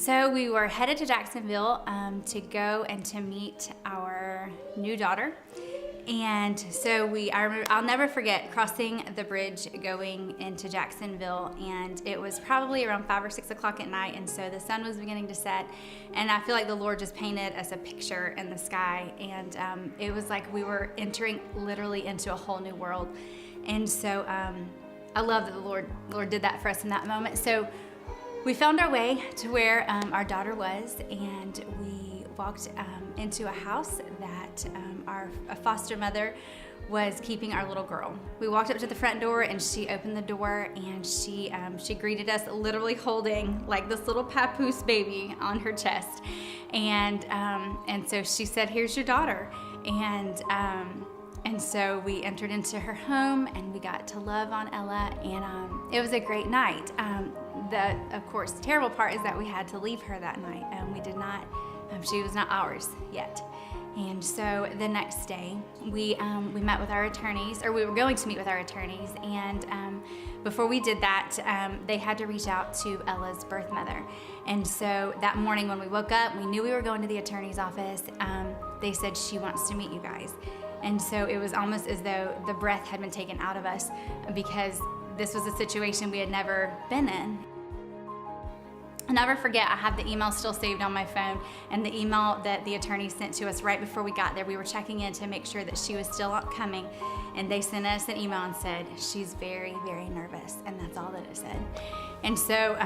So we were headed to Jacksonville to go and to meet our new daughter. And so I'll never forget crossing the bridge going into Jacksonville, and it was probably around 5 or 6 o'clock at night, and so the sun was beginning to set, and I feel like the Lord just painted us a picture in the sky, and it was like we were entering literally into a whole new world. And so I love that the Lord did that for us in that moment. So we found our way to where our daughter was, and we walked into a house that a foster mother was keeping our little girl. We walked up to the front door, and she opened the door, and she greeted us literally holding like this little papoose baby on her chest. And so she said, "Here's your daughter." And so we entered into her home, and we got to love on Ella, and it was a great night. The, of course, terrible part is that we had to leave her that night. We did not, she was not ours yet. And so the next day, we met with our attorneys, or we were going to meet with our attorneys, and before we did that, they had to reach out to Ella's birth mother. And so that morning when we woke up, we knew we were going to the attorney's office. They said, "She wants to meet you guys." And so it was almost as though the breath had been taken out of us, because this was a situation we had never been in. I'll never forget, I have the email still saved on my phone, and the email that the attorney sent to us right before we got there. We were checking in to make sure that she was still coming, and they sent us an email and said, "She's very, very nervous," and that's all that it said. And so,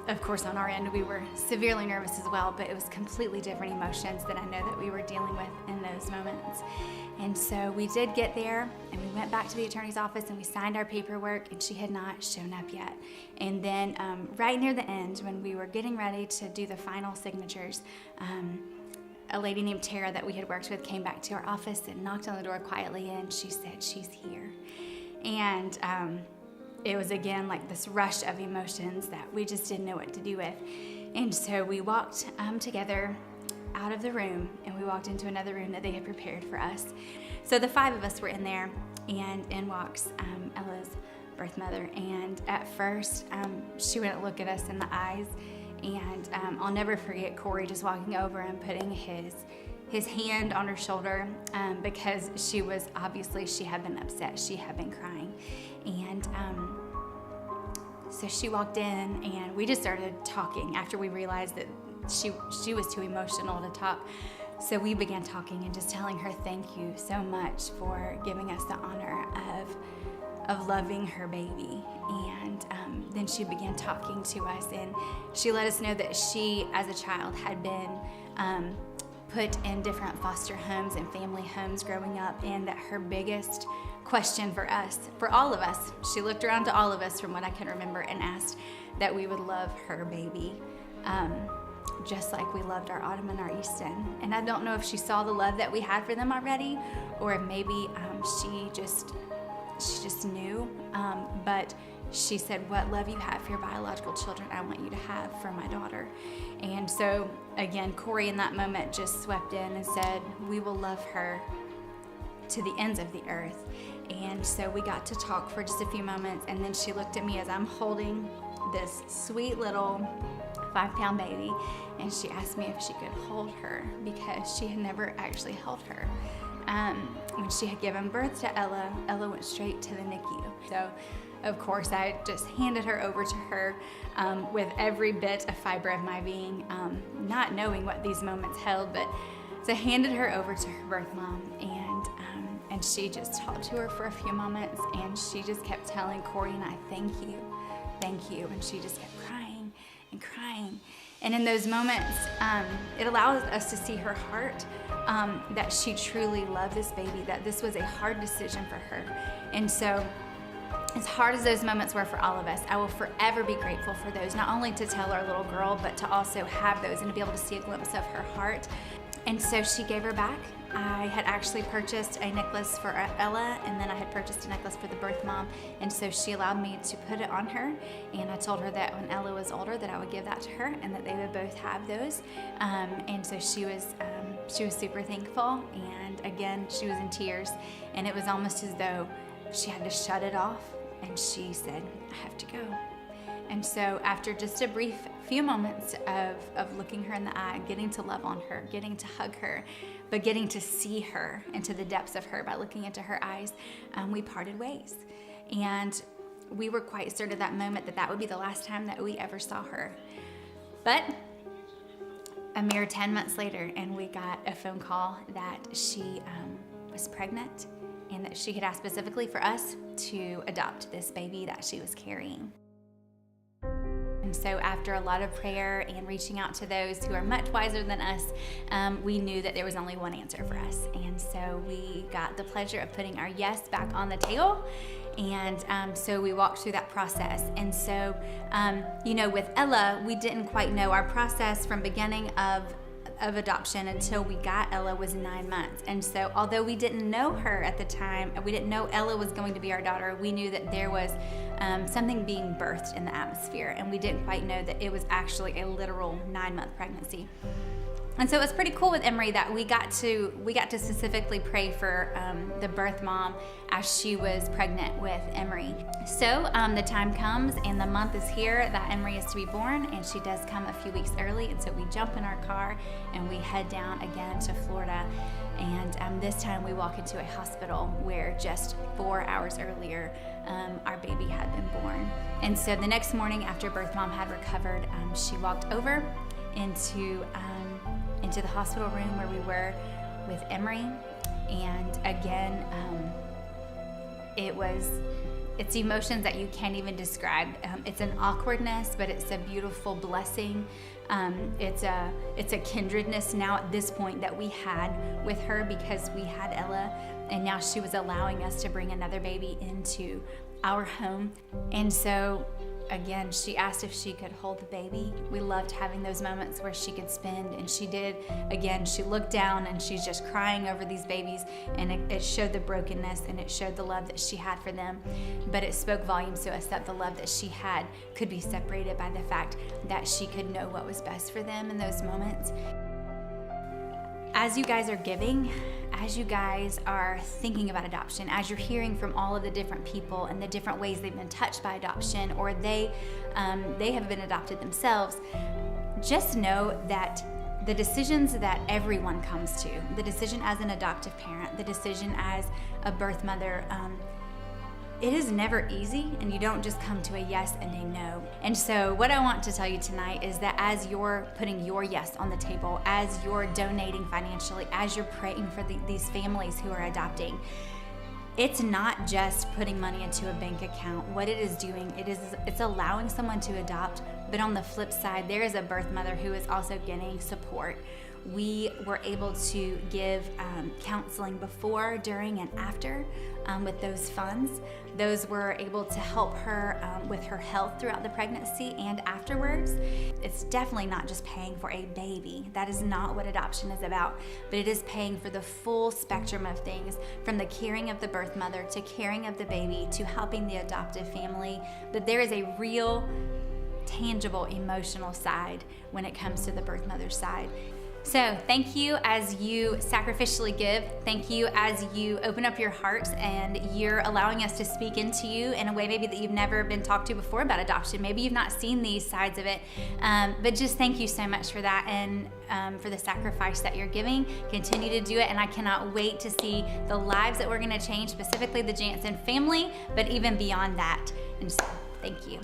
of course, on our end, we were severely nervous as well, but it was completely different emotions that I know that we were dealing with in those moments. And so we did get there, and we went back to the attorney's office, and we signed our paperwork, and she had not shown up yet. And then right near the end, when we were getting ready to do the final signatures, a lady named Tara that we had worked with came back to our office and knocked on the door quietly, and she said, "She's here." And it was again like this rush of emotions that we just didn't know what to do with. And so we walked together out of the room, and we walked into another room that they had prepared for us. So the 5 of us were in there, and in walks Ella's birth mother. And at first, she wouldn't look at us in the eyes. And I'll never forget Corey just walking over and putting his hand on her shoulder, because she had been upset. She had been crying. And so she walked in, and we just started talking after we realized that she was too emotional to talk. So we began talking and just telling her thank you so much for giving us the honor of loving her baby. And then she began talking to us, and she let us know that she, as a child, had been put in different foster homes and family homes growing up, and that her biggest question for us, for all of us, she looked around to all of us from what I can remember and asked that we would love her baby just like we loved our Autumn and our Easton. And I don't know if she saw the love that we had for them already, or if maybe she just knew, but she said, "What love you have for your biological children, I want you to have for my daughter." And so again, Corey in that moment just swept in and said, "We will love her to the ends of the earth." And so we got to talk for just a few moments, and then she looked at me as I'm holding this sweet little 5-pound baby, and she asked me if she could hold her, because she had never actually held her. When she had given birth to Ella, Ella went straight to the NICU. So of course I just handed her over to her with every bit of fiber of my being, not knowing what these moments held, but so I handed her over to her birth mom, and she just talked to her for a few moments, and she just kept telling Corey and I, thank you, and she just kept crying and crying. And in those moments, it allows us to see her heart, that she truly loved this baby, that this was a hard decision for her. And so as hard as those moments were for all of us, I will forever be grateful for those, not only to tell our little girl, but to also have those and to be able to see a glimpse of her heart. And so she gave her back. I had actually purchased a necklace for Ella, and then I had purchased a necklace for the birth mom, and so she allowed me to put it on her, and I told her that when Ella was older that I would give that to her and that they would both have those. And so she was super thankful, and again, she was in tears, and it was almost as though she had to shut it off, and she said, "I have to go." And so after just a brief few moments of looking her in the eye, getting to love on her, getting to hug her, but getting to see her into the depths of her by looking into her eyes, we parted ways. And we were quite certain at that moment that that would be the last time that we ever saw her. But a mere 10 months later, and we got a phone call that she was pregnant and that she had asked specifically for us to adopt this baby that she was carrying. And so after a lot of prayer and reaching out to those who are much wiser than us, we knew that there was only one answer for us. And so we got the pleasure of putting our yes back on the table. And so we walked through that process. And so, with Ella, we didn't quite know our process from beginning of adoption until we got Ella was 9 months. And so although we didn't know her at the time, we didn't know Ella was going to be our daughter, we knew that there was something being birthed in the atmosphere, and we didn't quite know that it was actually a literal 9-month pregnancy. And so it was pretty cool with Emery that we got to specifically pray for the birth mom as she was pregnant with Emery. So the time comes and the month is here that Emery is to be born, and she does come a few weeks early. And so we jump in our car and we head down again to Florida. And this time we walk into a hospital where just 4 hours earlier our baby had been born. And so the next morning after birth mom had recovered, she walked over into the hospital room where we were with Emery. And again, it's emotions that you can't even describe. It's an awkwardness, but it's a beautiful blessing. It's a kindredness now at this point that we had with her, because we had Ella, and now she was allowing us to bring another baby into our home. And so again, she asked if she could hold the baby. We loved having those moments where she could spend, and she did. Again, she looked down and she's just crying over these babies, and it showed the brokenness and it showed the love that she had for them. But it spoke volumes to us that the love that she had could be separated by the fact that she could know what was best for them in those moments. As you guys are giving, as you guys are thinking about adoption, as you're hearing from all of the different people and the different ways they've been touched by adoption, or they have been adopted themselves, just know that the decisions that everyone comes to, the decision as an adoptive parent, the decision as a birth mother, it is never easy, and you don't just come to a yes and a no. And so what I want to tell you tonight is that as you're putting your yes on the table, as you're donating financially, as you're praying for these families who are adopting, it's not just putting money into a bank account. What it is doing, it's allowing someone to adopt, but on the flip side, there is a birth mother who is also getting support. We were able to give counseling before, during, and after with those funds. Those were able to help her with her health throughout the pregnancy and afterwards. It's definitely not just paying for a baby. That is not what adoption is about, but it is paying for the full spectrum of things, from the caring of the birth mother to caring of the baby to helping the adoptive family. But there is a real, tangible, emotional side when it comes to the birth mother's side. So thank you as you sacrificially give. Thank you as you open up your hearts and you're allowing us to speak into you in a way maybe that you've never been talked to before about adoption. Maybe you've not seen these sides of it, but just thank you so much for that, and for the sacrifice that you're giving. Continue to do it, and I cannot wait to see the lives that we're gonna change, specifically the Jansen family, but even beyond that. And so, thank you.